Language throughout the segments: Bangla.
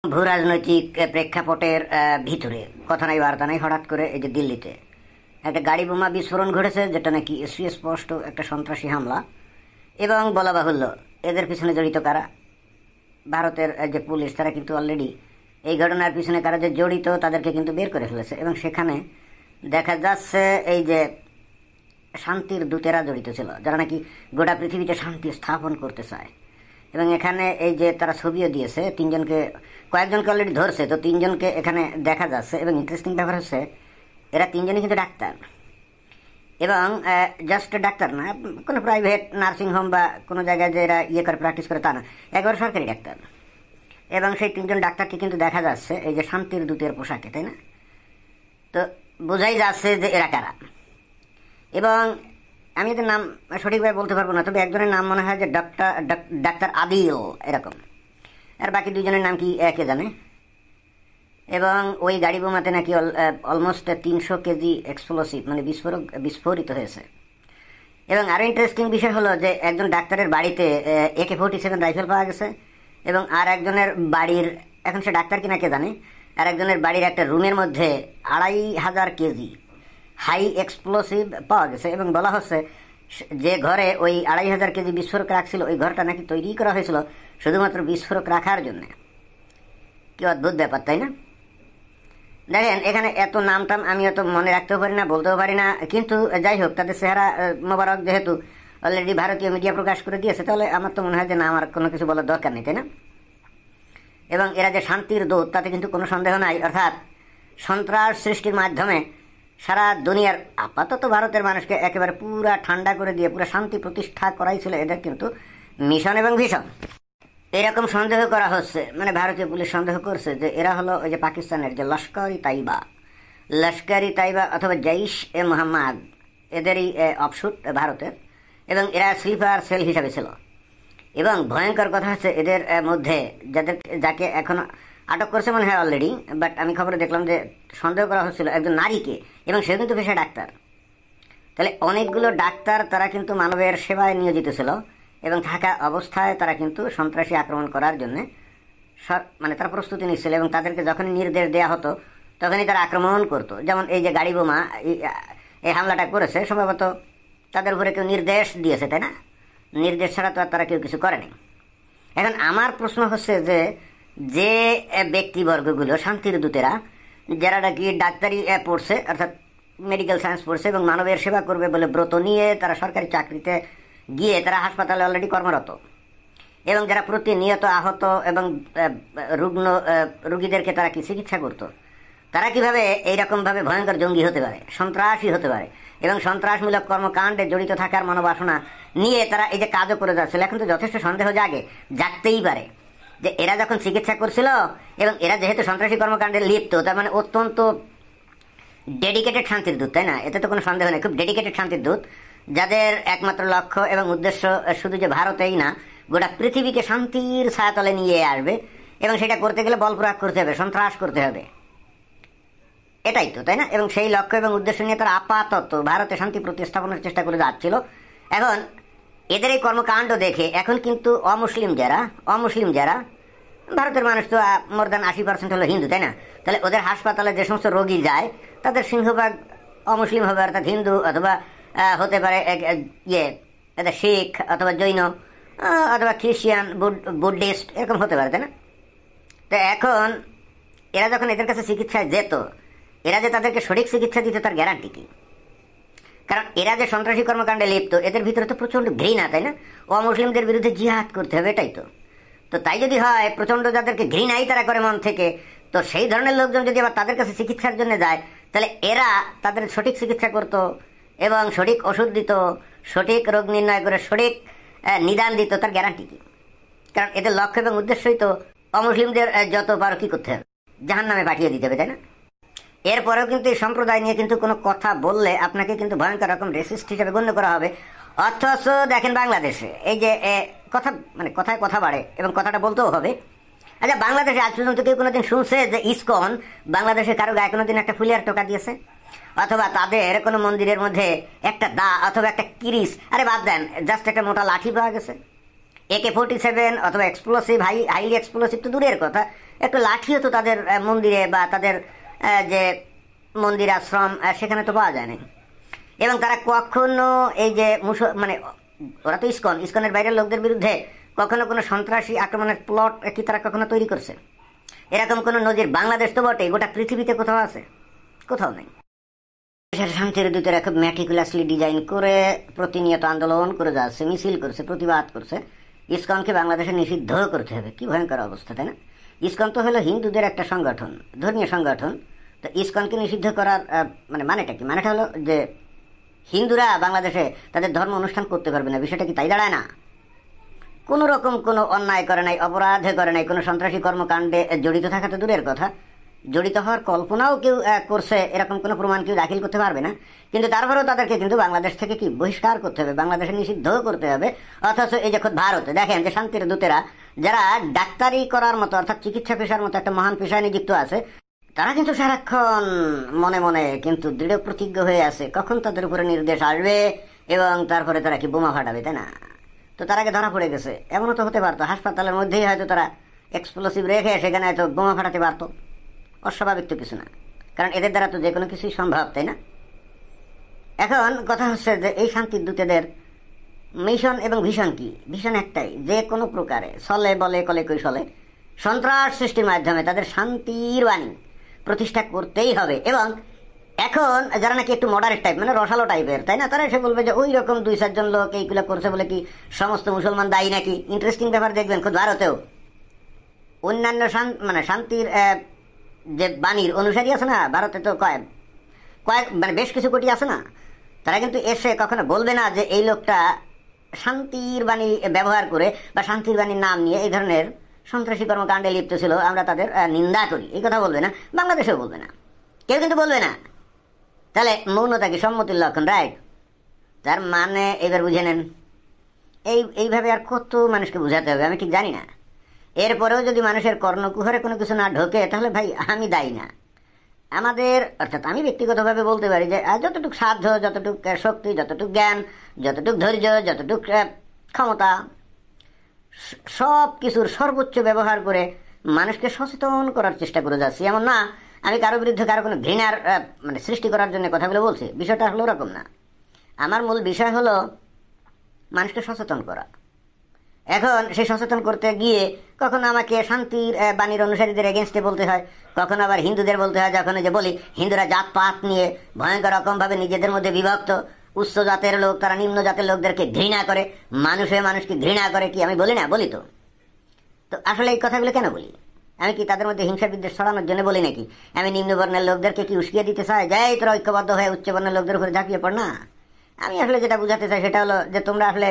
ভূ রাজনৈতিক প্রেক্ষাপটের ভিতরে কথা নাই বার্তা নাই হঠাৎ করে এই যে দিল্লিতে একটা গাড়ি বোমা বিস্ফোরণ ঘটেছে, যেটা নাকি সুস্পষ্ট একটা সন্ত্রাসী হামলা। এবং বলা বাহুল্য, এদের পিছনে জড়িত কারা? ভারতের যে পুলিশ, তারা কিন্তু অলরেডি এই ঘটনার পিছনে কারা যে জড়িত তাদেরকে কিন্তু বের করে ফেলেছে। এবং সেখানে দেখা যাচ্ছে এই যে শান্তির দূতেরা জড়িত ছিল, যারা নাকি গোটা পৃথিবীতে শান্তি স্থাপন করতে চায়। এবং এখানে এই যে তারা ছবিও দিয়েছে, কয়েকজনকে অলরেডি ধরছে, তো তিনজনকে এখানে দেখা যাচ্ছে। এবং ইন্টারেস্টিং ব্যাপার হচ্ছে এরা তিনজনই কিন্তু ডাক্তার, এবং জাস্ট ডাক্তার না, কোনো প্রাইভেট নার্সিং হোম বা কোনো জায়গায় যে এরা করে প্র্যাকটিস করে তা না, একবার সরকারি ডাক্তার। এবং সেই তিনজন ডাক্তারকে কিন্তু দেখা যাচ্ছে এই যে শান্তির দূতের পোশাকে, তাই না? তো বোঝাই যাচ্ছে যে এরা কারা। এবং আমি এদের নাম সঠিকভাবে বলতে পারবো না, তবে একজনের নাম মনে হয় যে ডাক্তার আদিল এরকম, আর বাকি দুইজনের নাম কি কে জানে। এবং ওই গাড়ি বোমাতে নাকি অলমোস্ট 300 কেজি এক্সপ্লোসিভ মানে বিস্ফোরিত হয়েছে। এবং আরও ইন্টারেস্টিং বিষয় হলো যে একজন ডাক্তারের বাড়িতে AK-47 রাইফেল পাওয়া গেছে, এবং আর একজনের বাড়ির, এখন সে ডাক্তার কিনা কে জানে, আর একজনের বাড়ির একটা রুমের মধ্যে 2500 কেজি হাই এক্সপ্লোসিভ পাওয়া গেছে। এবং বলা হচ্ছে যে ঘরে ওই 2500 কেজি বিস্ফোরক রাখছিল, ওই ঘরটা নাকি তৈরি করা হয়েছিল শুধুমাত্র বিস্ফোরক রাখার জন্য। কি অদ্ভুত ব্যাপার, তাই না? দেখেন, এখানে এত নাম টাম আমি অত মনে রাখতেও পারি না, বলতেও পারি না, কিন্তু যাই হোক, তাদের চেহারা মোবারক যেহেতু অলরেডি ভারতীয় মিডিয়া প্রকাশ করে দিয়েছে, তাহলে আমার তো মনে হয় যে না, আমার কোনো কিছু বলার দরকার নেই, তাই না? এবং এরা যে শান্তির দূত তাতে কিন্তু কোনো সন্দেহ নাই। অর্থাৎ সন্ত্রাস সৃষ্টির মাধ্যমে সারা দুনিয়ার, আপাতত ভারতের মানুষকে একেবারে পুরা ঠান্ডা করে দিয়ে পুরা শান্তি প্রতিষ্ঠা করাই ছিল এদের কিন্তু মিশন এবং ভিশন। এরকম সন্দেহ করা হচ্ছে, মানে ভারতীয় পুলিশ সন্দেহ করছে যে এরা হলো ওই যে পাকিস্তানের যে লস্কর-ই তাইবা অথবা জৈশ-এ মোহাম্মদ, এদেরই অফশুট ভারতের। এবং এরা স্লিপার সেল হিসাবে ছিল। এবং ভয়ঙ্কর কথা হচ্ছে এদের মধ্যে যাকে এখন আটক করছে মনে হয় অলরেডি, বাট আমি খবরে দেখলাম যে সন্দেহ করা হচ্ছিল একজন নারীকে, এবং সে কিন্তু পেশায় ডাক্তার। তাহলে অনেকগুলো ডাক্তার তারা কিন্তু মানবের সেবায় নিয়োজিত ছিল, এবং থাকা অবস্থায় তারা কিন্তু সন্ত্রাসী আক্রমণ করার জন্য মানে তারা প্রস্তুতি নিচ্ছিল। এবং তাদেরকে যখনই নির্দেশ দেওয়া হতো তখনই তারা আক্রমণ করতো। যেমন এই যে গাড়ি বোমা এই হামলাটা করেছে, সম্ভবত তাদের উপরে কেউ নির্দেশ দিয়েছে, তাই না? নির্দেশ ছাড়া তো আর তারা কেউ কিছু করেনি। এখন আমার প্রশ্ন হচ্ছে যে ব্যক্তিবর্গগুলো শান্তির দূতেরা, যারা নাকি ডাক্তারি পড়ছে, অর্থাৎ মেডিকেল সায়েন্স পড়ছে এবং মানবের সেবা করবে বলে ব্রত নিয়ে তারা সরকারি চাকরিতে গিয়ে তারা হাসপাতালে অলরেডি কর্মরত, এবং যারা প্রতিনিয়ত আহত এবং রুগীদেরকে তারা কি চিকিৎসা করতো, তারা কিভাবে এইরকমভাবে ভয়ঙ্কর জঙ্গি হতে পারে, সন্ত্রাসী হতে পারে, এবং সন্ত্রাসমূলক কর্মকাণ্ডে জড়িত থাকার মনোবাসনা নিয়ে তারা এই যে কাজও করে যাচ্ছিল। এখন তো যথেষ্ট সন্দেহ জাগতেই পারে যে এরা যখন চিকিৎসা করছিল এবং এরা যেহেতু সন্ত্রাসী কর্মকাণ্ডে লিপ্ত, তার মানে অত্যন্ত ডেডিকেটেড শান্তির দূত, তাই না? এতে তো কোনো সন্দেহ নেই, খুব ডেডিকেটেড শান্তির দূত, যাদের একমাত্র লক্ষ্য এবং উদ্দেশ্য শুধু যে ভারতেই না, গোটা পৃথিবীকে শান্তির ছায়াতলে নিয়ে আসবে। এবং সেটা করতে গেলে বল প্রয়োগ করতে হবে, সন্ত্রাস করতে হবে, এটাই তো, তাই না? এবং সেই লক্ষ্য এবং উদ্দেশ্য নিয়ে তারা আপাতত ভারতে শান্তি প্রতিস্থাপনের চেষ্টা করে যাচ্ছিল। এখন এদের এই কর্মকাণ্ড দেখে এখন কিন্তু অমুসলিম যারা ভারতের মানুষ তো মোর দ্যান 80% হলো হিন্দু, তাই না? তাহলে ওদের হাসপাতালে যে সমস্ত রোগী যায় তাদের সিংহভাগ অমুসলিম হবে, অর্থাৎ হিন্দু, অথবা হতে পারে এদের শিখ অথবা জৈন অথবা খ্রিস্টান, বুদ্ধিস্ট, এরকম হতে পারে, তাই না? তো এখন এরা যখন এদের কাছে চিকিৎসায় যেত, এরা যে তাদেরকে সঠিক চিকিৎসা দিত তার গ্যারান্টি কি? কারণ এরা যে সন্ত্রাসী কর্মকাণ্ডে লিপ্ত, এদের ভিতরে তো প্রচণ্ড ঘৃণা, তাই না? অমুসলিমদের বিরুদ্ধে জিহাদ করতে হবে, এটাই তো। তো তাই যদি হয় প্রচণ্ড যাদেরকে ঘৃণাই তারা করে মন থেকে, তো সেই ধরনের লোকজন যদি আবার তাদের কাছে চিকিৎসার জন্য যায়, তাহলে এরা তাদের সঠিক চিকিৎসা করত এবং সঠিক ওষুধ দিত, সঠিক রোগ নির্ণয় করে সঠিক নিদান দিত, তার গ্যারান্টি কি? কারণ এদের লক্ষ্য এবং উদ্দেশ্যই তো অমুসলিমদের যত পারো কি করতে হবে, জাহান্নামে পাঠিয়ে দিতে হবে, তাই না? এরপরেও কিন্তু এই সম্প্রদায় নিয়ে কিন্তু কোনো কথা বললে আপনাকে কিন্তু ভয়ঙ্কর রকম রেসিস্ট হিসেবে গণ্য করা হবে। অথচ দেখেন বাংলাদেশে এই যে কথা, মানে কথায় কথা বাড়ে এবং কথাটা বলতেও হবে। আচ্ছা, বাংলাদেশে আজ পর্যন্ত কেউ কোনোদিন শুনছে যে ইসকন বাংলাদেশে কারো গায়ে কোনোদিন একটা ফুলিয়ার টোকা দিয়েছে? অথবা তাদের কোনো মন্দিরের মধ্যে একটা দা অথবা একটা কিরিস, আরে বাদ দেন, জাস্ট একটা মোটা লাঠি পাওয়া গেছে। AK-47 অথবা এক্সপ্লোসিভ, হাইলি এক্সপ্লোসিভ তো দূরের কথা, একটু লাঠিও তো তাদের মন্দিরে বা তাদের যে মন্দির আশ্রম সেখানে তো পাওয়া যায় না। এবং তারা কখনো এই যে মানে ওরা তো ইসকনের বাইরের লোকদের বিরুদ্ধে কখনো কোনো সন্ত্রাসী আক্রমণের প্লট কি তারা কখনো তৈরি করছে? এরকম কোনো নজির বাংলাদেশ তো বটে, গোটা পৃথিবীতে কোথাও আছে? কোথাও নেই। দেশের শান্তির দূতেরা খুব ম্যাটিকুলাসলি ডিজাইন করে প্রতিনিয়ত আন্দোলন করে যাচ্ছে, মিছিল করছে, প্রতিবাদ করছে ইসকনকে বাংলাদেশে নিষিদ্ধ করতে হবে। কি ভয়ঙ্কর অবস্থা, তাই না? ইসকন তো হলো হিন্দুদের একটা সংগঠন, ধর্মীয় সংগঠন। তো ইসকনকে নিষিদ্ধ করার মানেটা কি? মানেটা হলো যে হিন্দুরা বাংলাদেশে তাদের ধর্ম অনুষ্ঠান করতে পারবে না। বিষয়টা কি তাই দাঁড়ায় না? কোনো রকম কোনো অন্যায় করে নাই, অপরাধে করে নাই, কোনো সন্ত্রাসী কর্মকাণ্ডে জড়িত থাকা তো দূরের কথা, জড়িত হওয়ার কল্পনাও কেউ করছে এরকম কোনো প্রমাণ কেউ দাখিল করতে পারবে না। কিন্তু তারপরেও তাদেরকে কিন্তু বাংলাদেশ থেকে কি বহিষ্কার করতে হবে, বাংলাদেশে নিষিদ্ধ করতে হবে। অথচ এই যে ভারতে দেখেন যে শান্তির দূতেরা যারা ডাক্তারি করার মতো অর্থাৎ চিকিৎসা পেশার মতো একটা মহান পেশায় নিযুক্ত আছে, তারা কিন্তু সারাক্ষণ মনে মনে কিন্তু দৃঢ় প্রতিজ্ঞ হয়ে আছে কখন তাদের উপরে নির্দেশ আসবে এবং তারপরে তারা কি বোমা ফাটাবে, তাই না? তো তার আগে ধরা পড়ে গেছে। এমনও তো হতে পারতো হাসপাতালের মধ্যেই হয়তো তারা এক্সপ্লোসিভ রেখে সেখানে হয়তো বোমা ফাটাতে পারতো। অস্বাভাবিক তো কিছু না, কারণ এদের দ্বারা তো যে কোনো কিছুই সম্ভব, তাই না? এখন কথা হচ্ছে যে এই শান্তির দূতেদের মিশন এবং ভীষণ কি? ভীষণ একটাই, যে কোনো প্রকারে ছলে বলে কলে কৌশলে সন্ত্রাস সৃষ্টির মাধ্যমে তাদের শান্তির বাণী প্রতিষ্ঠা করতেই হবে। এবং এখন যারা নাকি একটু মডারেট টাইপ, মানে রসালো টাইপের, তাই না, তারা এসে বলবে যে ওই রকম 2-4 জন লোক এইগুলো করছে বলে কি সমস্ত মুসলমান দায়ী নাকি? ইন্টারেস্টিং ব্যাপার দেখবেন খুব ভারতেও অন্যান্য শান্তির যে বাণীর অনুসারী আছে না, ভারতে তো কয়েক বেশ কিছু কোটি আছে না, তারা কিন্তু এসে কখনো বলবে না যে এই লোকটা শান্তির বাণী ব্যবহার করে বা শান্তির বাণীর নাম নিয়ে এই ধরনের সন্ত্রাসী কর্মকাণ্ডে লিপ্ত ছিল, আমরা তাদের নিন্দা করি, এই কথা বলবে না। বাংলাদেশেও বলবে না, কেউ কিন্তু বলবে না। তাহলে মৌনতা কি সম্মতির লক্ষণ? রাইট। তার মানে এবার বুঝে নেন, এইভাবে আর কত মানুষকে বোঝাতে হবে আমি ঠিক জানি না। এরপরেও যদি মানুষের কর্ণকুহরে কোনো কিছু না ঢোকে তাহলে ভাই আমি দায়ী না। আমাদের অর্থাৎ আমি ব্যক্তিগতভাবে বলতে পারি যে যতটুকু সাধ্য, যতটুকু শক্তি, যতটুকু জ্ঞান, যতটুকু ধৈর্য, যতটুকু ক্ষমতা, সব কিছুর সর্বোচ্চ ব্যবহার করে মানুষকে সচেতন করার চেষ্টা করে যাচ্ছি। এমন না আমি কারো বিরুদ্ধে কারো কোনো ঘৃণার সৃষ্টি করার জন্য কথাগুলো বলছি, বিষয়টা হলো ওরকম না। আমার মূল বিষয় হলো মানুষকে সচেতন করা। এখন সেই সচেতন করতে গিয়ে কখনো আমাকে শান্তির বাণীর অনুসারীদের এগেনস্টে বলতে হয়, কখনো আবার হিন্দুদের বলতে হয়। যখন যে বলি হিন্দুরা জাতপাত নিয়ে ভয়ঙ্কর রকমভাবে নিজেদের মধ্যে বিভক্ত, উচ্চ জাতের লোক তারা নিম্ন জাতের লোকদেরকে ঘৃণা করে, মানুষকে ঘৃণা করে, কি আমি বলি না? বলি তো। তো আসলে এই কথাগুলো কেন বলি? আমি কি তাদের মধ্যে হিংসা বিদ্বেষ ছড়ানোর জন্য বলি নাকি? আমি নিম্নবর্ণের লোকদেরকে কি উস্কিয়ে দিতে চাই যাই তোরা ঐক্যবদ্ধ হয়ে উচ্চবর্ণের লোকদের উপরে ঝাঁপিয়ে পড়? না, আমি আসলে যেটা বুঝাতে চাই সেটা হলো যে তোমরা আসলে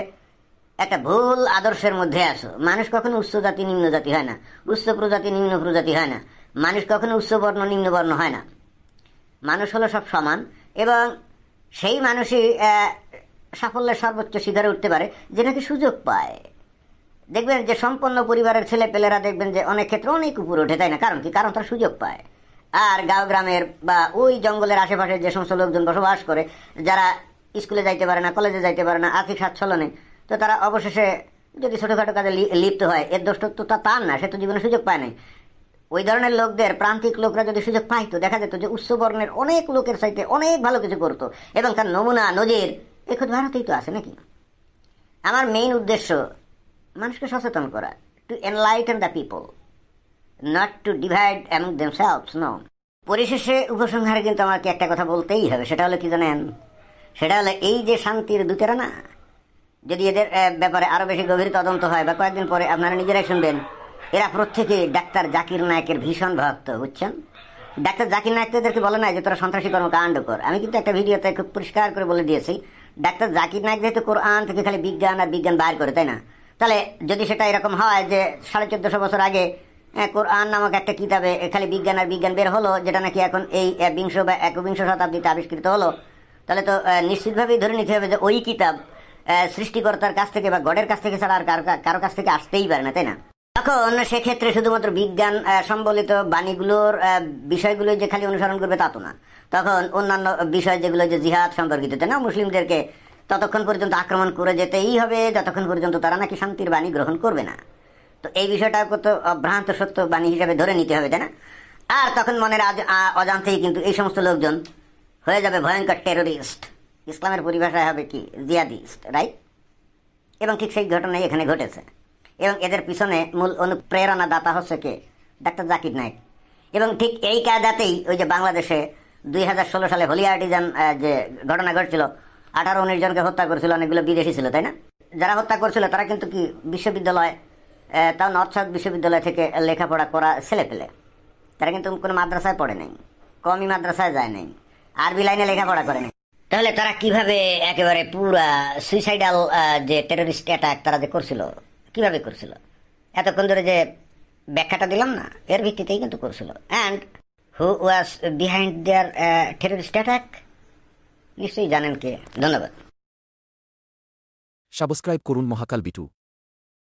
একটা ভুল আদর্শের মধ্যে আসো। মানুষ কখনো উচ্চ জাতি নিম্ন জাতি হয় না, উচ্চ প্রজাতি নিম্ন প্রজাতি হয় না, মানুষ কখনো উচ্চ বর্ণ নিম্ন বর্ণ হয় না। মানুষ হলো সব সমান এবং সেই মানুষই সাফল্যের সর্বোচ্চ শিখরে উঠতে পারে যে নাকি সুযোগ পায়। দেখবেন যে সম্পন্ন পরিবারের ছেলে পেলেরা দেখবেন যে অনেক ক্ষেত্রে অনেক উপরে ওঠে, তাই না? কারণ কি? কারণ তারা সুযোগ পায়। আর গাঁও গ্রামের বা ওই জঙ্গলের আশেপাশে যে সমস্ত লোকজন বসবাস করে, যারা স্কুলে যাইতে পারে না, কলেজে যাইতে পারে না, আর্থিক স্বাচ্ছল্য নেই, তো তারা অবশেষে যদি ছোটোখাটো কাজে লিপ্ত হয়, এর দোষ তো তার না, সে তো জীবনে সুযোগ পায় নাই। ওই ধরনের লোকদের প্রান্তিক লোকরা যদি সুযোগ পাইতো, দেখা যেত যে উচ্চ বর্ণের অনেক লোকের চাইতে অনেক ভালো কিছু করতো এবং তার নমুনা নজির এখন ভারতেই তো আছে নাকি? আমার মেইন উদ্দেশ্য মানুষকে সচেতন করা, to enlighten the people, not to divide among themselves. No. পরিশেষে উপসংহারে কিন্তু আমাকে একটা কথা বলতেই হবে, সেটা হলো কি জানেন? সেটা হলো এই যে শান্তির দূতেরা না, যদি এদের ব্যাপারে আরও বেশি গভীর তদন্ত হয় বা কয়েকদিন পরে আপনারা নিজেরাই শুনবেন, এরা প্রত্যেকে ডাক্তার জাকির নায়েকের ভীষণ ভক্ত, বুঝছেন? ডাক্তার জাকির নায়েক তো এদেরকে বলে নাই যে তোরা সন্ত্রাসী কর্মকাণ্ড কর। আমি কিন্তু একটা ভিডিওতে খুব পরিষ্কার করে বলে দিয়েছি, ডাক্তার জাকির নায়েক যেহেতু কোরআন থেকে খালি বিজ্ঞান আর বিজ্ঞান বাইর করে, তাই না? তাহলে যদি সেটা এরকম হয় যে 1450 বছর আগে কোরআন নামক একটা কিতাবে খালি বিজ্ঞান আর বিজ্ঞান বের হলো, যেটা নাকি এখন এই 20 বা 21 শতাব্দীতে আবিষ্কৃত হলো, তাহলে তো নিশ্চিতভাবেই ধরে নিতে হবে যে ওই কিতাব সৃষ্টিকর্তার কাছ থেকে বা গডের কাছ থেকে ছাড়া আর কারো কাছ থেকে আসতেই পারে না, তাই না? তখন সেক্ষেত্রে শুধুমাত্র বিজ্ঞান সম্বলিত বাণীগুলোর বিষয়গুলো যে খালি অনুসরণ করবে তা তো না। তখন অন্যান্য বিষয় যেগুলো যে জিহাদ সম্পর্কিত, তাই না, মুসলিমদেরকে ততক্ষণ পর্যন্ত আক্রমণ করে যেতেই হবে যতক্ষণ পর্যন্ত তারা নাকি শান্তির বাণী গ্রহণ করবে না। তো এই বিষয়টা তো ভ্রান্ত সত্য বাণী হিসাবে ধরে নিতে হবে, তাই না? আর তখন মনের অজান্তেই কিন্তু এই সমস্ত লোকজন হয়ে যাবে ভয়ঙ্কর টেরোরিস্ট, ইসলামের পরিভাষায় হবে কি জিয়াদিস্ট, রাইট? এবং ঠিক সেই ঘটনাই এখানে ঘটেছে। এবং এদের পিছনে মূল অনুপ্রেরণা দাতা হচ্ছে কে? ডাক্তার জাকির নায়েক। এবং ঠিক এই কায়দাতেই ওই যে বাংলাদেশে 2016 সালে হোলি আর্টিজান যে ঘটনা ঘটছিল, 18-19 জনকে হত্যা করেছিল, অনেকগুলো বিদেশি ছিল, তাই না? যারা হত্যা করছিল তারা কিন্তু কি বিশ্ববিদ্যালয়, তাও নর্থ সাউথ বিশ্ববিদ্যালয় থেকে লেখাপড়া করা ছেলে পেলে, তারা কিন্তু কোনো মাদ্রাসায় পড়ে নাই, কমই মাদ্রাসায় যায় নাই, আরবি লাইনে লেখাপড়া করে নাই। তাহলে তারা কিভাবে একেবারে পুরা সুইসাইডাল যে টেরোরিস্ট অ্যাটাক তারা যে করছিল, কিভাবে করছিল? এতক্ষণ ধরে যে ব্যাখ্যাটা দিলাম না, এর ভিত্তিতেই কিন্তু করছিল। And who was behind their terrorist attack নিশ্চয়ই জানেন কে। ধন্যবাদ। সাবস্ক্রাইব করুন মহাকাল বিটু।